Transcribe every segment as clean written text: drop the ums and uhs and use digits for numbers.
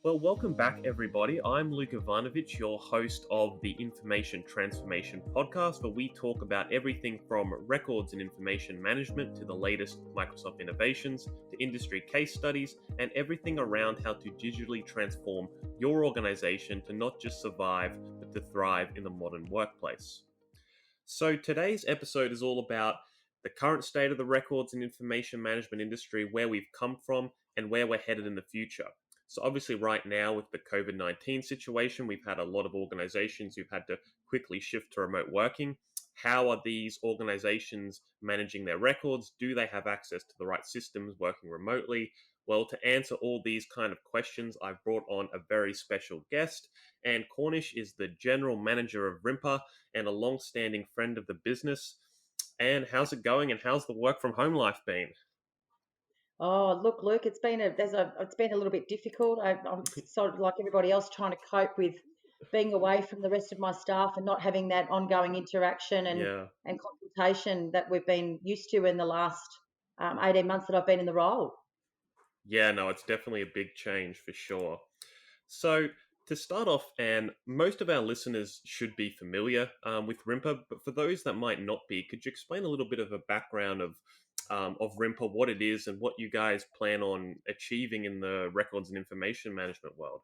Well, welcome back, everybody. I'm Luke Ivanovic, your host of the Information Transformation Podcast, where we talk about everything from records and information management to the latest Microsoft innovations to industry case studies and everything around how to digitally transform your organization to not just survive, but to thrive in the modern workplace. So today's episode is all about the current state of the records and information management industry, where we've come from, and where we're headed in the future. So obviously right now with the COVID-19 situation, we've had a lot of organizations who've had to quickly shift to remote working. How are these organizations managing their records? Do they have access to the right systems working remotely? Well, to answer all these kind of questions, I've brought on a very special guest. Anne Cornish is the General Manager of RIMPA and a long-standing friend of the business. Anne, how's it going, and how's the work from home life been? Oh, look, Luke, it's been a little bit difficult. I'm sort of like everybody else trying to cope with being away from the rest of my staff and not having that ongoing interaction Yeah. and consultation that we've been used to in the last 18 months that I've been in the role. Yeah, no, it's definitely a big change for sure. So, to start off, Anne, most of our listeners should be familiar with RIMPA, but for those that might not be, could you explain a little bit of a background of RIMPA, what it is, and what you guys plan on achieving in the records and information management world?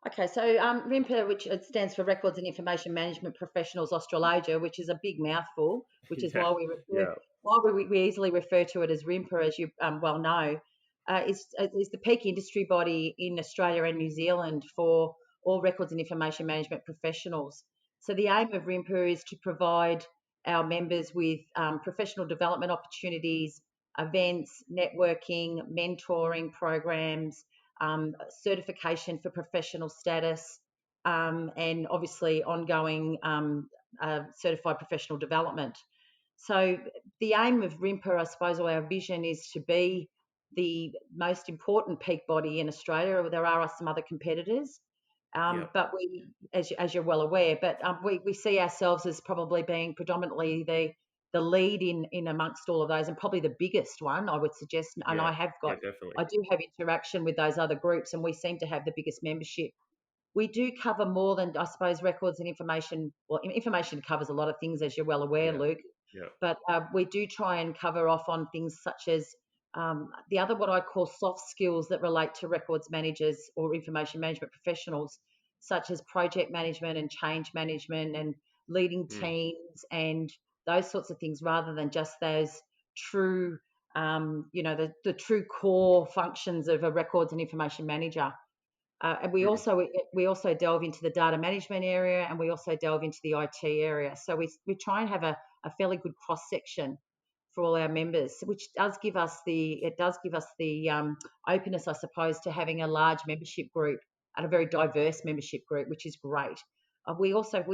Okay, so RIMPA, which it stands for Records and Information Management Professionals Australasia, which is a big mouthful, which is Yeah, yeah, why we easily refer to it as RIMPA, as you well know, is the peak industry body in Australia and New Zealand for all records and information management professionals. So the aim of RIMPA is to provide our members with professional development opportunities, events, networking, mentoring programs, certification for professional status, and obviously ongoing certified professional development. So the aim of RIMPA, I suppose, or our vision is to be the most important peak body in Australia. There are some other competitors, yeah, but we, as you're well aware, but we see ourselves as probably being predominantly the lead in amongst all of those, and probably the biggest one, I would suggest. And yeah, yeah, definitely. I do have interaction with those other groups, and we seem to have the biggest membership. We do cover more than, I suppose, records and information. Well, information covers a lot of things, as you're well aware, Yeah, Luke. yeah, But we do try and cover off on things such as the other, what I call soft skills that relate to records managers or information management professionals, such as project management and change management and leading mm, teams and those sorts of things, rather than just those true, the true core functions of a records and information manager. And mm. we also delve into the data management area, and we also delve into the IT area. So we try and have a fairly good cross section for all our members, which does give us the openness, I suppose, to having a large membership group and a very diverse membership group, which is great. We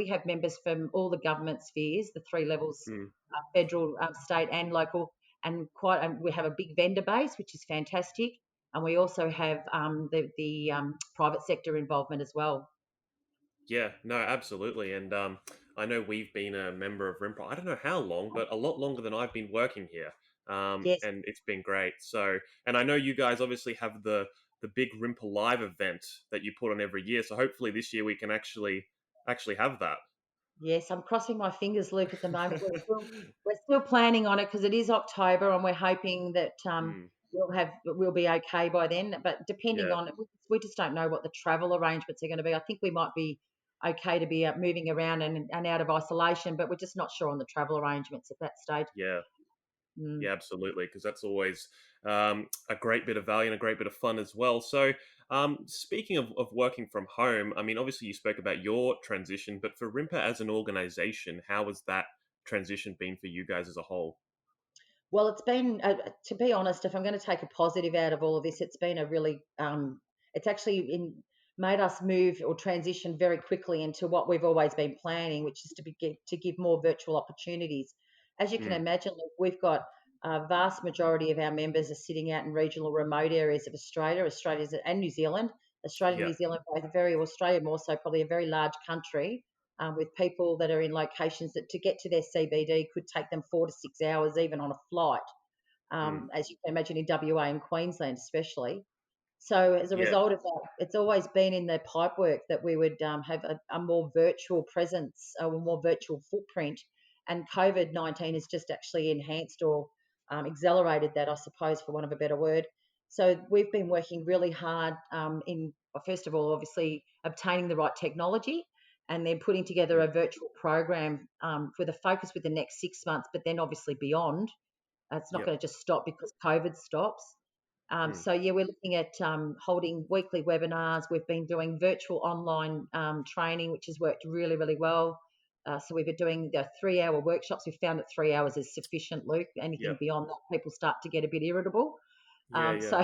have members from all the government spheres, the three levels, Mm. federal, state, and local, and we have a big vendor base, which is fantastic. And we also have the private sector involvement as well. Yeah, no, absolutely. And I know we've been a member of RIMPA, I don't know how long, but a lot longer than I've been working here. Yes. And it's been great. So, and I know you guys obviously have the big RIMPA Live event that you put on every year. So hopefully this year we can actually have that. Yes, I'm crossing my fingers, Luke. At the moment, we're still planning on it because it is October, and we're hoping that Mm, we'll be okay by then. But depending yeah, on, we just don't know what the travel arrangements are going to be. I think we might be okay to be moving around and out of isolation, but we're just not sure on the travel arrangements at that stage. yeah. Mm. Yeah, absolutely, because that's always a great bit of value and a great bit of fun as well. So, speaking of working from home, I mean, obviously you spoke about your transition, but for Rimpa as an organization, how has that transition been for you guys as a whole? Well, it's been, to be honest, if I'm going to take a positive out of all of this, it's been a really, it's actually made us move or transition very quickly into what we've always been planning, which is to give more virtual opportunities. As you can Mm, imagine, look, we've got a vast majority of our members are sitting out in regional remote areas of Australia and New Zealand. Australia and yeah, New Zealand, Australia more so, probably a very large country, with people that are in locations that to get to their CBD could take them 4 to 6 hours, even on a flight, mm, as you can imagine in WA and Queensland especially. So as a Yeah. result of that, it's always been in the pipework that we would have a more virtual presence, a more virtual footprint. And COVID-19 has just actually enhanced or accelerated that, I suppose, for want of a better word. So we've been working really hard in, first of all, obviously obtaining the right technology and then putting together Mm. a virtual program with a focus with the next 6 months, but then obviously beyond. It's not Yeah. going to just stop because COVID stops. Mm. So yeah, we're looking at holding weekly webinars. We've been doing virtual online training, which has worked really, really well. So we've been doing the 3-hour workshops. We found that 3 hours is sufficient, Luke. Yeah. Anything beyond that, people start to get a bit irritable. Yeah. So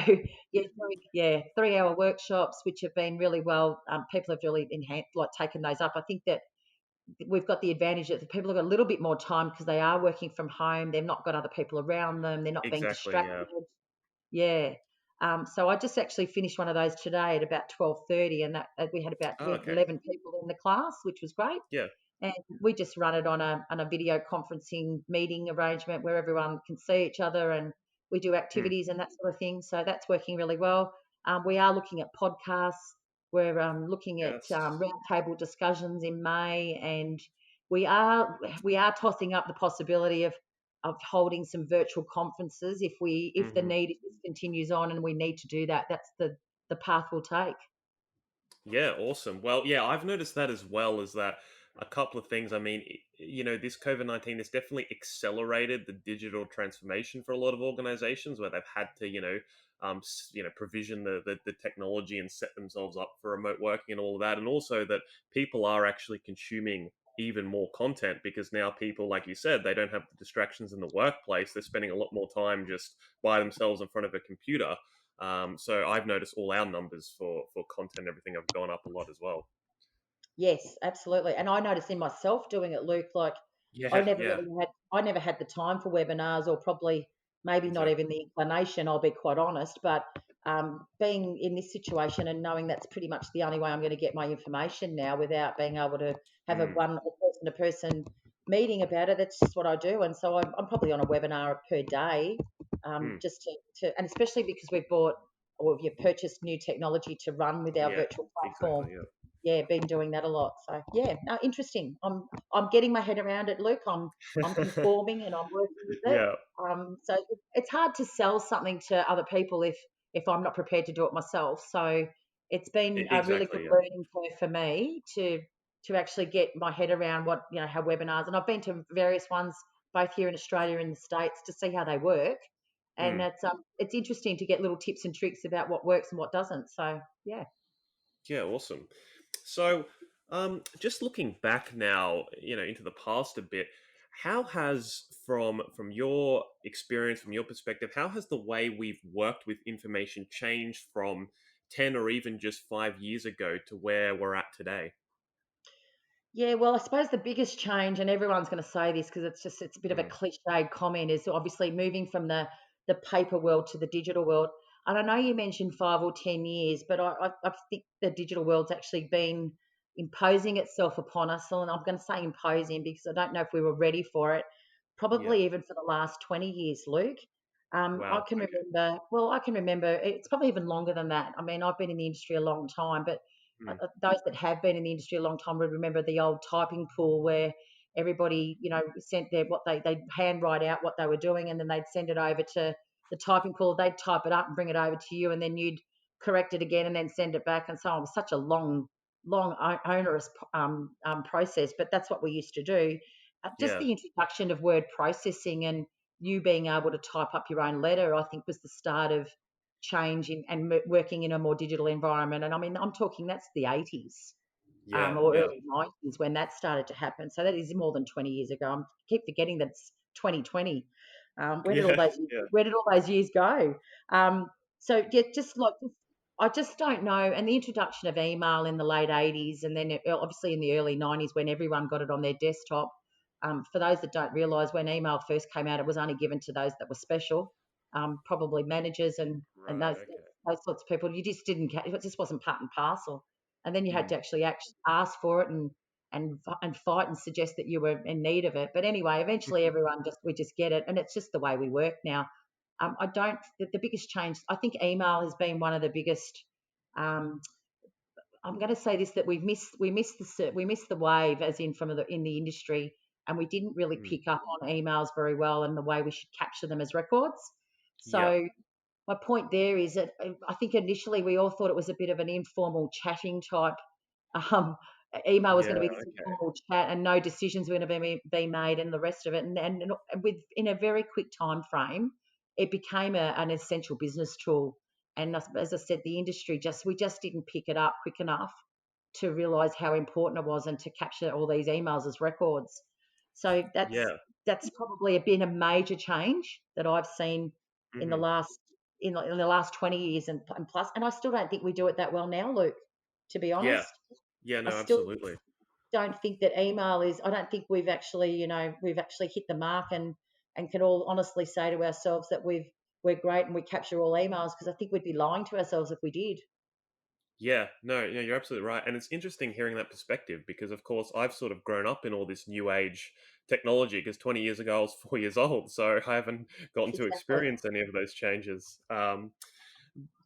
Yeah. yeah, 3-hour workshops, which have been really well. People have really enhanced, like taken those up. I think that we've got the advantage that the people have got a little bit more time because they are working from home. They've not got other people around them. They're not being Exactly. distracted. Yeah. Yeah. So I just actually finished one of those today at about 12:30, and that we had about Oh, we had okay. 11 people in the class, which was great. Yeah. And we just run it on a video conferencing meeting arrangement where everyone can see each other, and we do Mm. activities and that sort of thing. So that's working really well. We are looking at podcasts. We're looking at Yes. roundtable discussions in May, and we are tossing up the possibility of holding some virtual conferences if the Hmm. need continues on and we need to do that. That's the path we'll take. Yeah, awesome. Well, yeah, I've noticed that as well. Is that a couple of things? I mean, this COVID-19 has definitely accelerated the digital transformation for a lot of organizations where they've had to, provision the technology and set themselves up for remote working and all of that, and also that people are actually consuming even more content because now people, like you said, they don't have the distractions in the workplace. They're spending a lot more time just by themselves in front of a computer. So I've noticed all our numbers for content and everything have gone up a lot as well. Yes, absolutely. And I noticed in myself doing it, Luke, like Yeah, yeah, I never had the time for webinars or probably maybe not even exactly. the inclination, I'll be quite honest. But being in this situation and knowing that's pretty much the only way I'm going to get my information now without being able to have a Mm, one person to person meeting about it, that's just what I do. And so I'm probably on a webinar per day, mm, just and especially because we've bought or we've purchased new technology to run with our yeah, virtual platform. exactly. Yeah, Yeah, been doing that a lot. So yeah, no, interesting. I'm getting my head around it, Luke. I'm conforming and I'm working with it. yeah, So it's hard to sell something to other people if I'm not prepared to do it myself. So it's been a really good exactly. Yeah, learning curve for me to actually get my head around what how webinars, and I've been to various ones both here in Australia and the States to see how they work. And mm, it's interesting to get little tips and tricks about what works and what doesn't. So yeah. yeah, awesome. So, just looking back now, into the past a bit, how has from your experience, from your perspective, how has the way we've worked with information changed from 10 or even just 5 years ago to where we're at today? Yeah, well, I suppose the biggest change, and everyone's going to say this because it's a bit of a Mm, cliched comment, is obviously moving from the paper world to the digital world. And I know you mentioned 5 or 10 years, but I think the digital world's actually been imposing itself upon us. And I'm going to say imposing because I don't know if we were ready for it. yeah. Probably even for the last 20 years, Luke. I Wow. can Okay. remember. Well, I can remember. It's probably even longer than that. I mean, I've been in the industry a long time, but Mm, those that have been in the industry a long time would remember the old typing pool where everybody, sent their what they'd hand write out what they were doing, and then they'd send it over to the typing pool. They'd type it up and bring it over to you, and then you'd correct it again and then send it back, and so on. It was such a long, onerous process, but that's what we used to do. Just yeah. the introduction of word processing and you being able to type up your own letter, I think, was the start of change and working in a more digital environment. And I mean, I'm talking that's the 80s Yeah. or Yeah. early 90s when that started to happen. So that is more than 20 years ago. I keep forgetting that it's 2020. Where did all Yeah. those Yeah. where did all those years go? So yeah, just like I just don't know. And the introduction of email in the late 80s, and then obviously in the early 90s when everyone got it on their desktop. For those that don't realise, when email first came out, it was only given to those that were special, probably managers and Right. Okay. those sorts of people. You just didn't, it just wasn't part and parcel. And then you had Mm, to actually ask for it and fight and suggest that you were in need of it. But anyway, eventually everyone we just get it, and it's just the way we work now. I don't. The biggest change, I think, email has been one of the biggest. Um, I'm going to say this, that we missed the wave, as in in the industry, and we didn't really Mm. pick up on emails very well and the way we should capture them as records. Yeah. So my point there is that I think initially we all thought it was a bit of an informal chatting type. Um, Email was Yeah. going to be this Okay. informal chat, and no decisions were going to be made, and the rest of it. And with in a very quick time frame, it became an essential business tool. And as I said, the industry we just didn't pick it up quick enough to realise how important it was and to capture all these emails as records. So Yeah. that's probably been a major change that I've seen in the Hmm. last in the last 20 years and plus. And I still don't think we do it that well now, Luke. To be Yeah. honest, Yeah. I No. still Absolutely. don't think that email is. I don't think we've actually hit the mark and can all honestly say to ourselves that we're great and we capture all emails, because I think we'd be lying to ourselves if we did. Yeah, no, you're absolutely right. And it's interesting hearing that perspective because, of course, I've sort of grown up in all this new age technology because 20 years ago I was 4 years old. So I haven't gotten to Exactly. experience any of those changes. So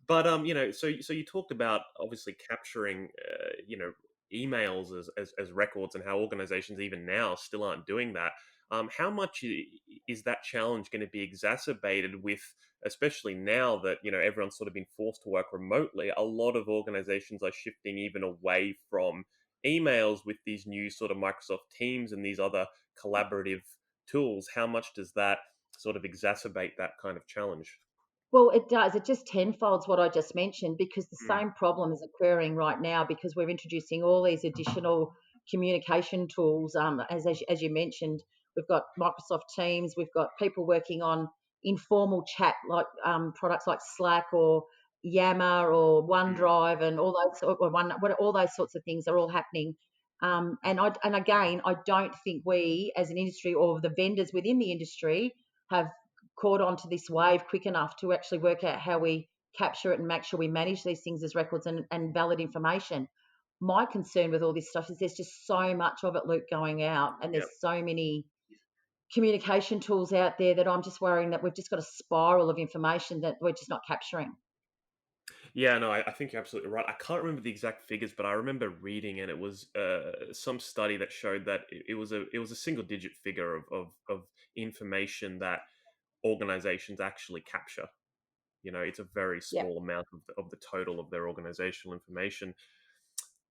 you talked about obviously capturing, emails as records and how organizations even now still aren't doing that. How much is that challenge going to be exacerbated with, especially now that everyone's sort of been forced to work remotely? A lot of organizations are shifting even away from emails with these new sort of Microsoft Teams and these other collaborative tools. How much does that sort of exacerbate that kind of challenge? Well, it does. It just tenfolds what I just mentioned, because the Mm, same problem is occurring right now because we're introducing all these additional communication tools. As you mentioned, we've got Microsoft Teams, we've got people working on informal chat like products like Slack or Yammer or mm, OneDrive, and all those sorts of things are all happening. And again, I don't think we as an industry or the vendors within the industry have caught on to this wave quick enough to actually work out how we capture it and make sure we manage these things as records and valid information. My concern with all this stuff is there's just so much of it, Luke, going out, and yeah. there's so many communication tools out there that I'm just worrying that we've just got a spiral of information that we're just not capturing. Yeah, no, I think you're absolutely right. I can't remember the exact figures, but I remember reading, and it was some study that showed that it was a single digit figure of information that organizations actually capture. It's a very Yeah. small amount of the total of their organizational information.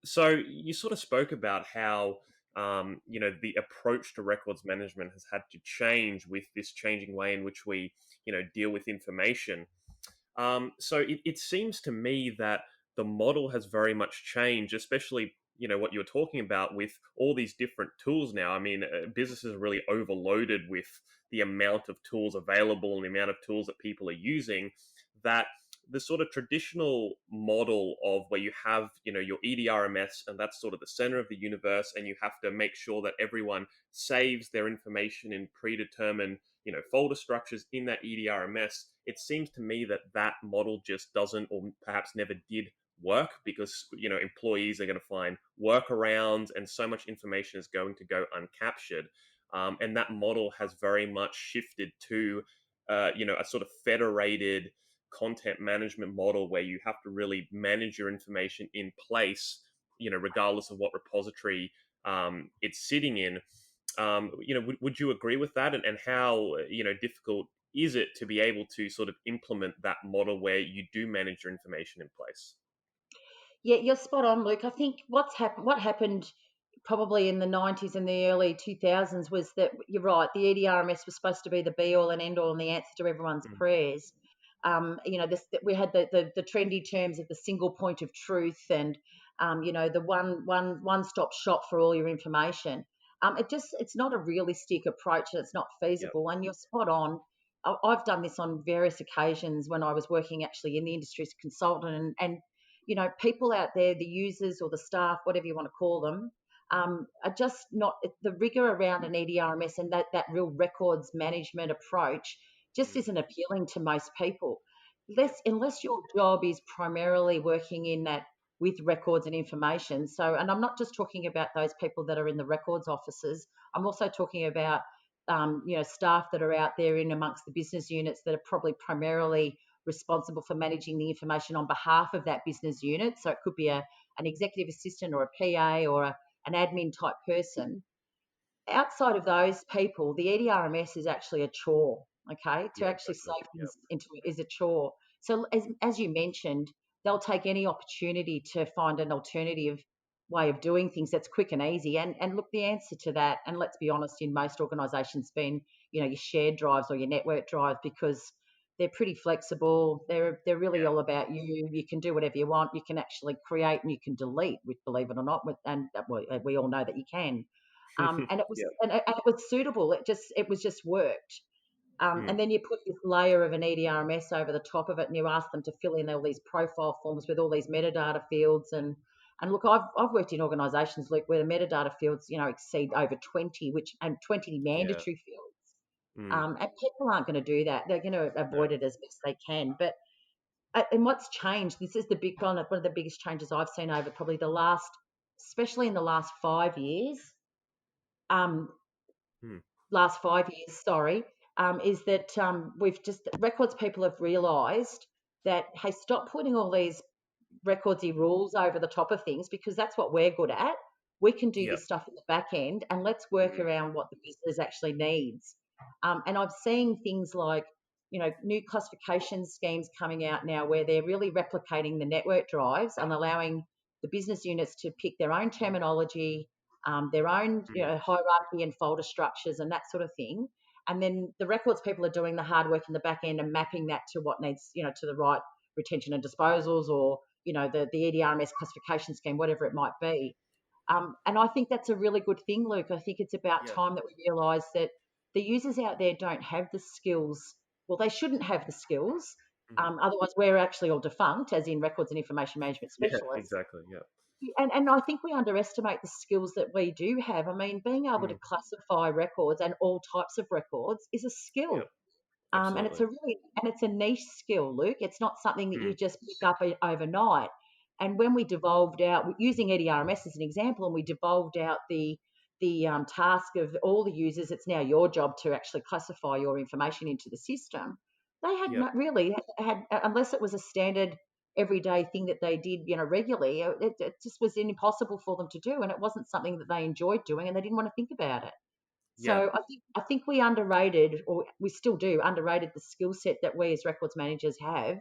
So you sort of spoke about how the approach to records management has had to change with this changing way in which we deal with information. So it seems to me that the model has very much changed, especially what you were talking about with all these different tools now. I mean, businesses are really overloaded with the amount of tools available and the amount of tools that people are using. That the sort of traditional model of where you have your EDRMS and that's sort of the center of the universe, and you have to make sure that everyone saves their information in predetermined folder structures in that EDRMS. It seems to me that that model just doesn't, or perhaps never did, work because employees are going to find workarounds and so much information is going to go uncaptured. And that model has very much shifted to a sort of federated content management model where you have to really manage your information in place, regardless of what repository it's sitting in. Would you agree with that? And how difficult is it to be able to sort of implement that model where you do manage your information in place? Yeah, you're spot on, Luke. I think what happened probably in the 90s and the early 2000s was that you're right. The EDRMS was supposed to be the be all and end all and the answer to everyone's Mm, prayers. We had the trendy terms of the single point of truth and the one stop shop for all your information. It's not a realistic approach. And it's not yeah. feasible. And you're spot on. I've done this on various occasions when I was working actually in the industry as a consultant, and people out there, the users or the staff, whatever you want to call them, are just not the rigor around an EDRMS and that real records management approach just Mm, isn't appealing to most people. yeah. Unless your job is primarily working in that with records and information. So, and I'm not just talking about those people that are in the records offices. I'm also talking about staff that are out there in amongst the business units that are probably primarily responsible for managing the information on behalf of that business unit. So it could be an executive assistant or a PA or an admin type person. Outside of those people, the EDRMS is actually a chore. Okay, to Yeah, actually exactly. save Yeah. things into it is a chore. So as you mentioned, they'll take any opportunity to find an alternative way of doing things that's quick and easy. And look, the answer to that, and let's be honest, in most organisations, been your shared drives or your network drives, because they're pretty flexible. They're really all about you. You can do whatever you want. You can actually create and you can delete, which, believe it or not, and we all know that you can. And it was Yeah. and it was suitable. It was just worked. Mm. And then you put this layer of an EDRMS over the top of it, and you ask them to fill in all these profile forms with all these metadata fields. And look, I've worked in organisations, Luke, where the metadata fields exceed over 20, and 20 Yeah. mandatory fields. Mm. And people aren't going to do that. They're going to No. avoid it as best they can. But and what's changed? This is the big one of the biggest changes I've seen over probably especially in the um, Mm. last 5 years, sorry, is that records people have realised that, hey, stop putting all these recordsy rules over the top of things, because that's what we're good at. We can do Yeah. this stuff in the back end, and let's work Mm. around what the business actually needs. And I've seen things like, new classification schemes coming out now where they're really replicating the network drives and allowing the business units to pick their own terminology, their own Mm. hierarchy and folder structures and that sort of thing. And then the records people are doing the hard work in the back end and mapping that to what needs, to the right retention and disposals, or the EDRMS classification scheme, whatever it might be. And I think that's a really good thing, Luke. I think it's about Yeah. time that we realise that the users out there don't have the skills. Well, they shouldn't have the skills. Mm. Otherwise, we're actually all defunct, as in records and information management Yeah. specialists. Exactly. Yeah. And I think we underestimate the skills that we do have. I mean, being able to Mm. classify records and all types of records is a Yeah. skill. And Absolutely. it's a niche skill, Luke. It's not something that Mm. you just pick up overnight. And when we devolved out, using EDRMS as an example, and we devolved out the task of all the users, it's now your job to actually classify your information into the system. They had Yeah. not really had, unless it was a standard everyday thing that they did, regularly. It just was impossible for them to do, and it wasn't something that they enjoyed doing, and they didn't want to think about it. Yeah. So I think we underrated, or we still do, underrated the skill set that we as records managers have,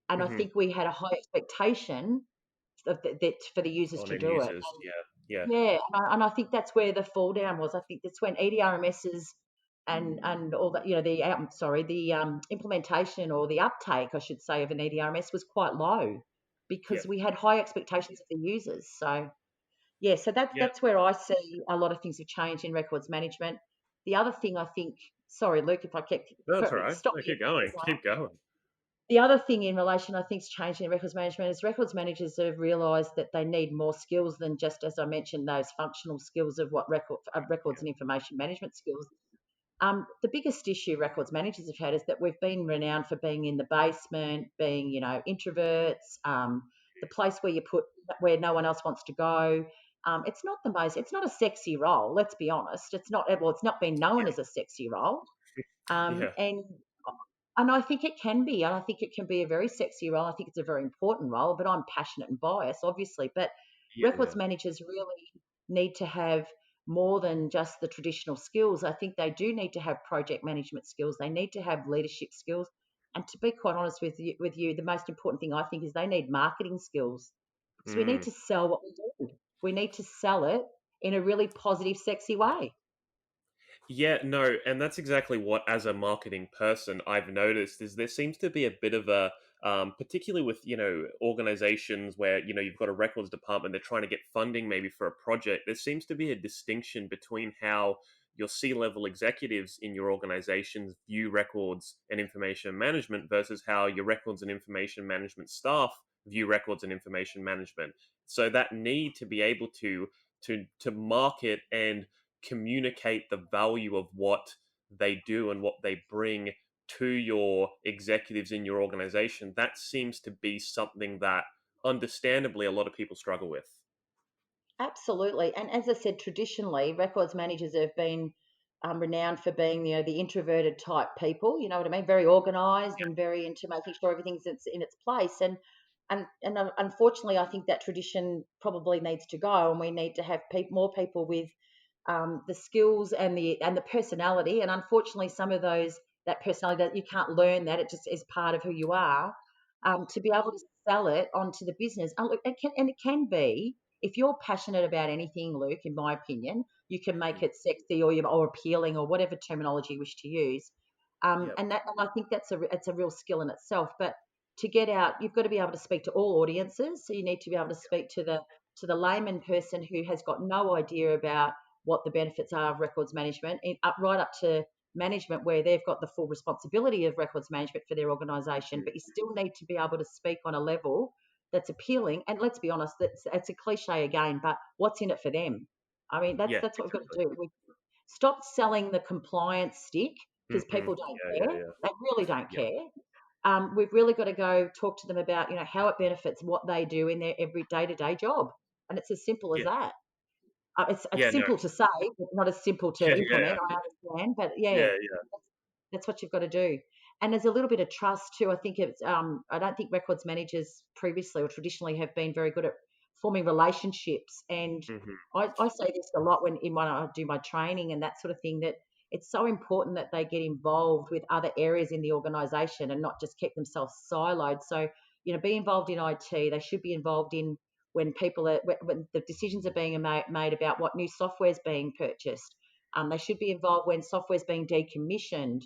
and I Hmm. think we had a high expectation that for the users On to end do it. users. Yeah. Yeah. Yeah, and I think that's where the fall down was. I think that's when EDRMSs and all that, the implementation, or the uptake, I should say, of an EDRMS was quite low, Yeah. because we had high expectations of the users. So yeah, so that's Yeah. that's where I see a lot of things have changed in records management. The other thing I think, sorry, Luke, if I kept No, that's all right. stop No, me. keep going. Keep going. The other thing in relation, I think, is changing in records management is records managers have realised that they need more skills than just, as I mentioned, those functional skills of what records Yeah. and information management skills. The biggest issue records managers have had is that we've been renowned for being in the basement, being, introverts, the place where no one else wants to go. It's not a sexy role, let's be honest. It's not been known Yeah. as a sexy role. Um, Yeah. and and I think it can be, and I think it can be a very sexy role. I think it's a very important role, but I'm passionate and biased, obviously. But Yeah. records Yeah. managers really need to have more than just the traditional skills. I think they do need to have project management skills. They need to have leadership skills. And to be quite honest with you, the most important thing I think is they need marketing skills, because we need Mm. to sell what we do. We need to sell it in a really positive, sexy way. Yeah, no, and that's exactly what, as a marketing person, I've noticed is there seems to be a bit of a, particularly with organizations where you've got a records department, they're trying to get funding maybe for a project. There seems to be a distinction between how your C-level executives in your organizations view records and information management versus how your records and information management staff view records and information management. So that need to be able to market and communicate the value of what they do and what they bring to your executives in your organization, that seems to be something that understandably a lot of people struggle with. Absolutely. And as I said, traditionally, records managers have been renowned for being, the introverted type people. You know what I mean? Very organised and very into making sure everything's in its place. And unfortunately, I think that tradition probably needs to go, and we need to have more people with the skills and the personality. And unfortunately, some of that personality, that you can't learn, that it just is part of who you are. To be able to sell it onto the business, and look, it can be, if you're passionate about anything, Luke. In my opinion, you can make Mm. it sexy or appealing or whatever terminology you wish to use. Yep. And I think it's a real skill in itself. But to get out, you've got to be able to speak to all audiences. So you need to be able to speak to the layman person who has got no idea about what the benefits are of records management, right up to management, where they've got the full responsibility of records management for their organisation. Mm. But you still need to be able to speak on a level that's appealing. And let's be honest, it's a cliche again, but what's in it for them? I mean, Yeah, that's what we've got exactly. to do. We stop selling the compliance stick, because Hmm. people don't Yeah, yeah, care. yeah. They really don't Yep. care. We've really got to go talk to them about, how it benefits what they do in their every day-to-day job. And it's as simple as Yeah. that. It's Yeah, no. simple to say, but not as simple to Yeah, yeah, implement. I understand, but yeah, yeah, yeah. that's what you've got to do. And there's a little bit of trust too. I think I don't think records managers previously or traditionally have been very good at forming relationships. And Hmm. I say this a lot when I do my training and that sort of thing, that it's so important that they get involved with other areas in the organisation and not just keep themselves siloed. So, be involved in IT. They should be involved in when the decisions are being made about what new software is being purchased. They should be involved when software is being decommissioned.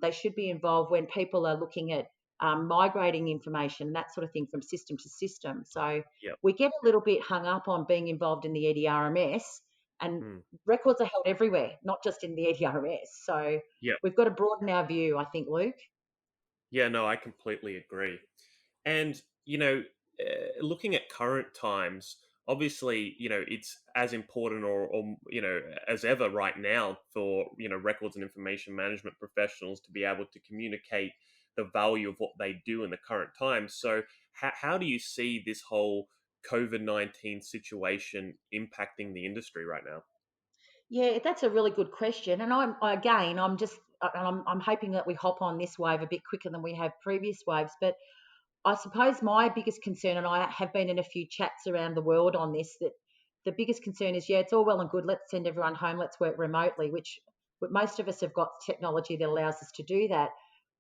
They should be involved when people are looking at migrating information, that sort of thing, from system to system. So Yep. we get a little bit hung up on being involved in the EDRMS, and Mm. records are held everywhere, not just in the EDRMS. So Yep. we've got to broaden our view, I think, Luke. Yeah, no, I completely agree. And, looking at current times, obviously, it's as important or as ever right now for, records and information management professionals to be able to communicate the value of what they do in the current times. So, how do you see this whole COVID-19 situation impacting the industry right now? Yeah, that's a really good question. And I'm hoping that we hop on this wave a bit quicker than we have previous waves. But I suppose my biggest concern, and I have been in a few chats around the world on this, that the biggest concern is, yeah, it's all well and good. Let's send everyone home. Let's work remotely, which most of us have got technology that allows us to do that.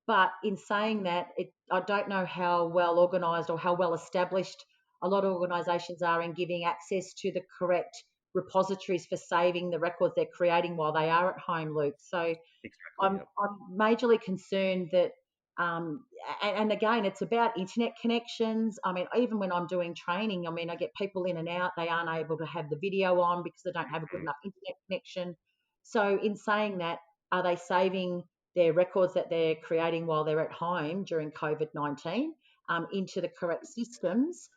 But in saying that, I don't know how well organised or how well established a lot of organisations are in giving access to the correct repositories for saving the records they're creating while they are at home, Luke. So Exactly. I'm majorly concerned that, and again, it's about internet connections. I mean, even when I'm doing training, I mean, I get people in and out. They aren't able to have the video on because they don't have a good Mhm. enough internet connection. So, in saying that, are they saving their records that they're creating while they're at home during COVID-19 into the correct systems?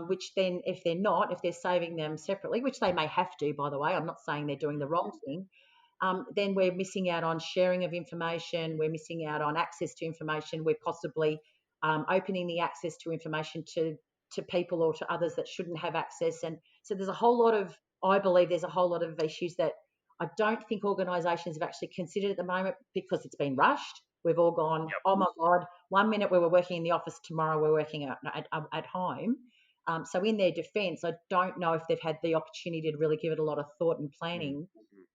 Which then, if they're saving them separately, which they may have to, by the way, I'm not saying they're doing the wrong thing, then we're missing out on sharing of information. We're missing out on access to information. We're possibly opening the access to information to people or to others that shouldn't have access. And so I believe there's a whole lot of issues that I don't think organisations have actually considered at the moment, because it's been rushed. We've all gone, Yep. oh my God, one minute we were working in the office, tomorrow we're working at home. So in their defence, I don't know if they've had the opportunity to really give it a lot of thought and Mm. planning,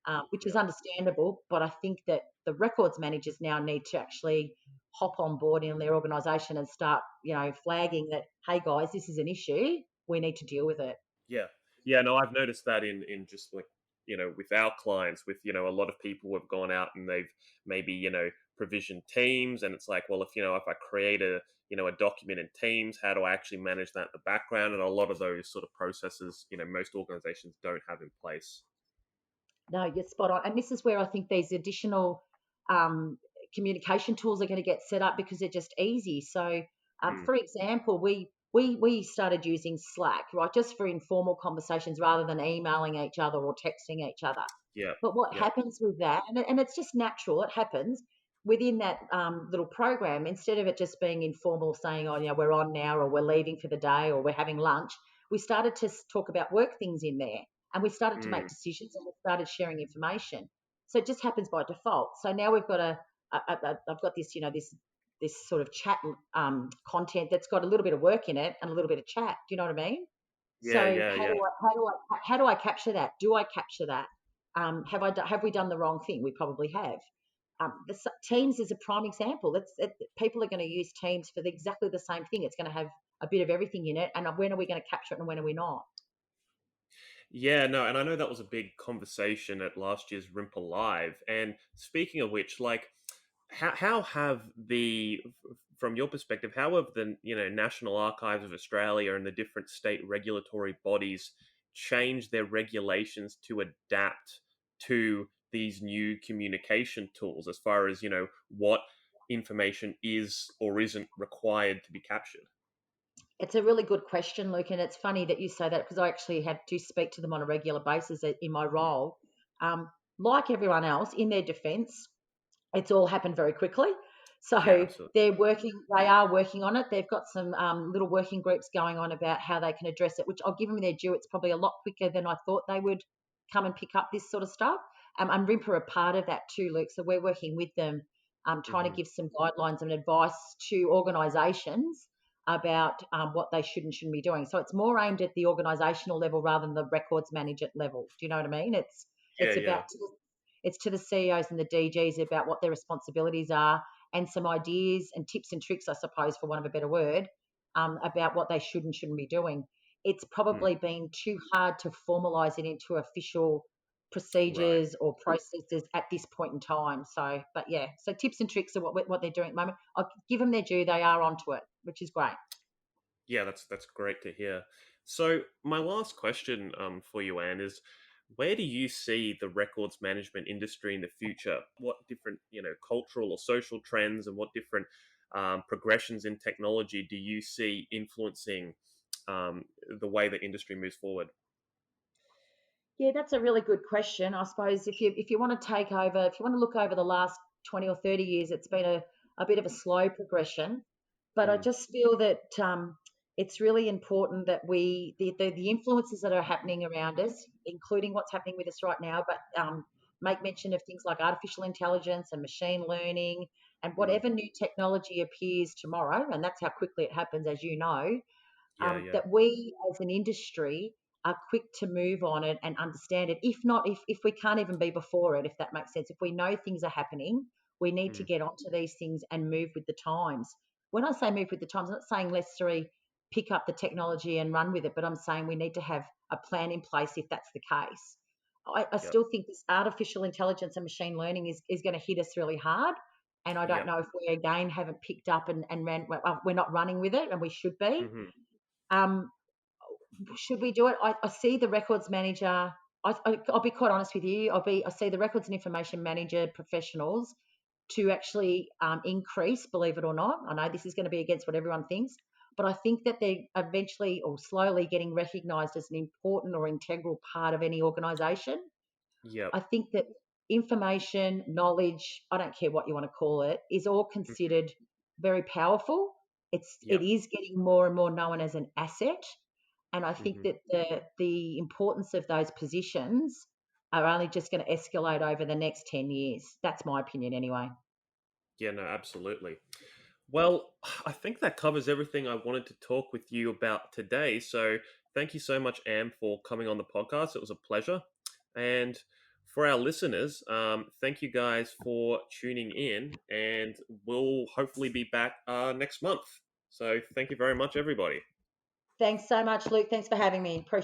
Mm. which is Yep. understandable. But I think that the records managers now need to actually hop on board in their organisation and start, flagging that, hey guys, this is an issue. We need to deal with it. Yeah. Yeah, no, I've noticed that in just like, with our clients, with, a lot of people who have gone out and they've maybe, provisioned teams, and it's like, well, if I create a document in Teams, how do I actually manage that in the background? And a lot of those sort of processes, most organizations don't have in place. No, you're spot on. And this is where I think these additional um, communication tools are going to get set up, because they're just easy. So, Mm. for example, we started using Slack, right, just for informal conversations rather than emailing each other or texting each other. Yeah. But what Yeah. happens with that, and it's just natural, it happens within that little program. Instead of it just being informal, saying, oh, we're on now, or we're leaving for the day, or we're having lunch, we started to talk about work things in there, and we started to make Mm. decisions, and we started sharing information. So it just happens by default. So now we've got I've got this, this sort of chat content that's got a little bit of work in it and a little bit of chat. Do you know what I mean? Yeah, So yeah, yeah. how do I capture that? Do I capture that? Have we done the wrong thing? We probably have. Teams is a prime example. People are going to use Teams for exactly the same thing. It's going to have a bit of everything in it. And when are we going to capture it and when are we not? Yeah, no, and I know that was a big conversation at last year's Rimpa Live. And speaking of which, like, how have from your perspective, how have the National Archives of Australia and the different state regulatory bodies changed their regulations to adapt to these new communication tools, as far as what information is or isn't required to be captured? It's a really good question, Luke, and it's funny that you say that because I actually do speak to them on a regular basis in my role. Um, like everyone else, in their defence, it's all happened very quickly. Yeah, So absolutely. they are working on it. They've got some little working groups going on about how they can address it, which I'll give them their due. It's probably a lot quicker than I thought they would come and pick up this sort of stuff. And RIMPA are part of that too, Luke. So we're working with them, trying to Hmm. give some guidelines and advice to organisations about what they should and shouldn't be doing. So it's more aimed at the organisational level rather than the records manager level. Do you know what I mean? Yeah, It's yeah. about it's to the CEOs and the DGs about what their responsibilities are and some ideas and tips and tricks, I suppose, for want of a better word, about what they should and shouldn't be doing. It's Hmm. probably been too hard to formalise it into official Right. procedures or processes at this point in time. So, but yeah, so tips and tricks are what they're doing at the moment. I'll give them their due; they are onto it, which is great. Yeah, that's great to hear. So my last question for you, Anne, is where do you see the records management industry in the future? What different cultural or social trends and what different progressions in technology do you see influencing the way the industry moves forward? Yeah, that's a really good question. I suppose if you want to if you want to look over the last 20 or 30 years, it's been a bit of a slow progression. But I Mm, just feel that it's really important that the influences that are happening around us, including what's happening with us right now, but make mention of things like artificial intelligence and machine learning and mm. whatever new technology appears tomorrow, and that's how quickly it happens, as you know, Yeah, yeah. that we as an industry are quick to move on it and understand it. If not, if we can't even be before it, if that makes sense. If we know things are happening, we need to Mm, get onto these things and move with the times. When I say move with the times, I'm not saying let's pick up the technology and run with it, but I'm saying we need to have a plan in place if that's the case. I yep, still think this artificial intelligence and machine learning is going to hit us really hard. And I don't yep. know if we again haven't picked up and ran, well, we're not running with it and we should be. Hmm. Um, should we do it? I see the records manager. I'll be quite honest with you. I see the records and information manager professionals to actually increase. Believe it or not, I know this is going to be against what everyone thinks, but I think that they're eventually or slowly getting recognised as an important or integral part of any organisation. Yep. I think that information, knowledge, I don't care what you want to call it, is all Hmm. considered very powerful. It Yep. is getting more and more known as an asset. And I think Hmm. that the importance of those positions are only just going to escalate over the next 10 years. That's my opinion anyway. Yeah, no, absolutely. Well, I think that covers everything I wanted to talk with you about today. So thank you so much, Am, for coming on the podcast. It was a pleasure. And for our listeners, thank you guys for tuning in. And we'll hopefully be back next month. So thank you very much, everybody. Thanks so much, Luke. Thanks for having me. Appreciate